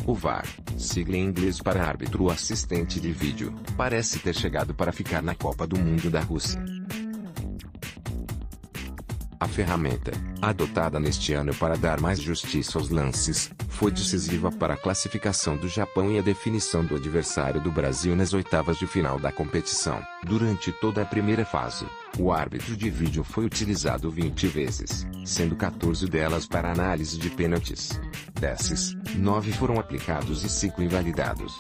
O VAR, sigla em inglês para árbitro assistente de vídeo, parece ter chegado para ficar na Copa do Mundo da Rússia. A ferramenta, adotada neste ano para dar mais justiça aos lances, foi decisiva para a classificação do Japão e a definição do adversário do Brasil nas oitavas de final da competição. Durante toda a primeira fase, o árbitro de vídeo foi utilizado 20 vezes, sendo 14 delas para análise de pênaltis. Desses, 9 foram aplicados e 5 invalidados.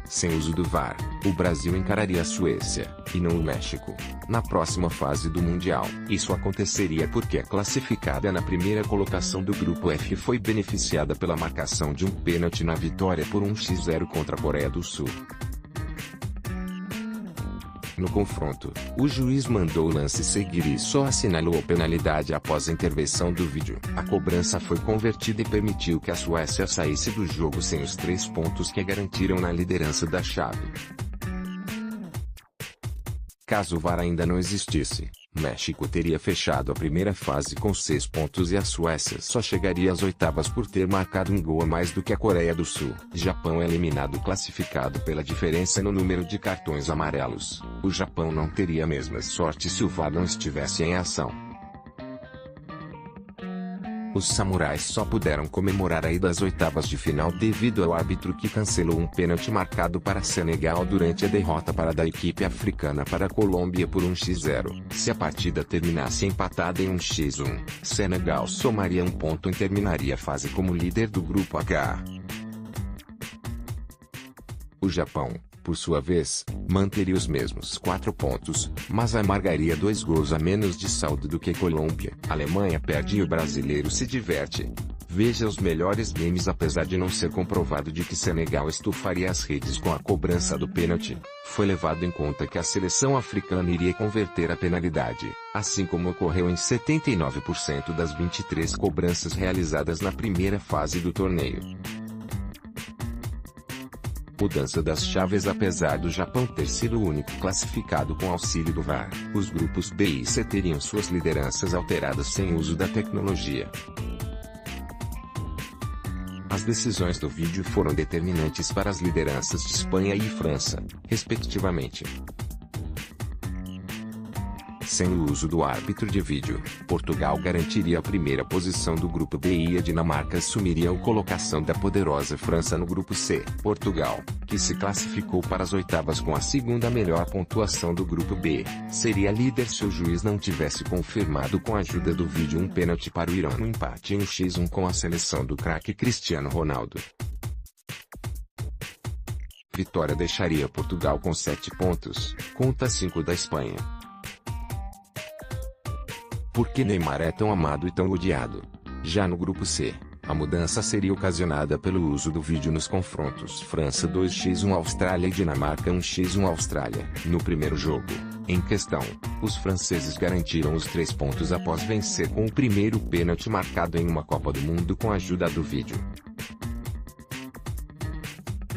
Sem uso do VAR, o Brasil encararia a Suécia, e não o México, na próxima fase do Mundial. Isso aconteceria porque a classificada na primeira colocação do Grupo F foi beneficiada pela marcação de um pênalti na vitória por 1-0 contra a Coreia do Sul. No confronto, o juiz mandou o lance seguir e só assinalou a penalidade após a intervenção do vídeo. A cobrança foi convertida e permitiu que a Suécia saísse do jogo sem os 3 pontos que a garantiram na liderança da chave. Caso o VAR ainda não existisse, México teria fechado a primeira fase com 6 pontos e a Suécia só chegaria às oitavas por ter marcado um gol a mais do que a Coreia do Sul. Japão é eliminado classificado pela diferença no número de cartões amarelos. O Japão não teria a mesma sorte se o VAR não estivesse em ação. Os samurais só puderam comemorar a ida às oitavas de final devido ao árbitro que cancelou um pênalti marcado para Senegal durante a derrota da equipe africana para a Colômbia por 1-0. Se a partida terminasse empatada em 1-1, Senegal somaria 1 ponto e terminaria a fase como líder do grupo H. O Japão, por sua vez, manteria os mesmos 4 pontos, mas amargaria 2 gols a menos de saldo do que a Colômbia. A Alemanha perde e o brasileiro se diverte. Veja os melhores memes. Apesar de não ser comprovado de que Senegal estufaria as redes com a cobrança do pênalti, foi levado em conta que a seleção africana iria converter a penalidade, assim como ocorreu em 79% das 23 cobranças realizadas na primeira fase do torneio. Mudança das chaves. Apesar do Japão ter sido o único classificado com auxílio do VAR, os grupos B e C teriam suas lideranças alteradas sem uso da tecnologia. As decisões do vídeo foram determinantes para as lideranças de Espanha e França, respectivamente. Sem o uso do árbitro de vídeo, Portugal garantiria a primeira posição do grupo B e a Dinamarca assumiria a colocação da poderosa França no grupo C. Portugal, que se classificou para as oitavas com a segunda melhor pontuação do grupo B, seria líder se o juiz não tivesse confirmado com a ajuda do vídeo um pênalti para o Irã no empate em 1-1 com a seleção do craque Cristiano Ronaldo. Vitória deixaria Portugal com 7 pontos, contra 5 da Espanha. Por que Neymar é tão amado e tão odiado? Já no grupo C, a mudança seria ocasionada pelo uso do vídeo nos confrontos França 2-1 Austrália e Dinamarca 1-1 Austrália. No primeiro jogo, em questão, os franceses garantiram os 3 pontos após vencer com o primeiro pênalti marcado em uma Copa do Mundo com a ajuda do vídeo.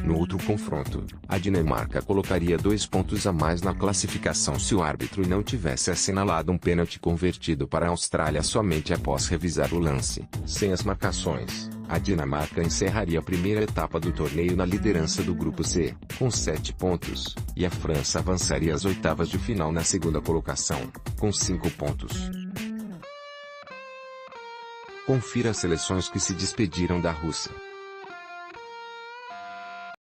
No outro confronto, a Dinamarca colocaria 2 pontos a mais na classificação se o árbitro não tivesse assinalado um pênalti convertido para a Austrália somente após revisar o lance. Sem as marcações, a Dinamarca encerraria a primeira etapa do torneio na liderança do grupo C, com 7 pontos, e a França avançaria às oitavas de final na segunda colocação, com 5 pontos. Confira as seleções que se despediram da Rússia.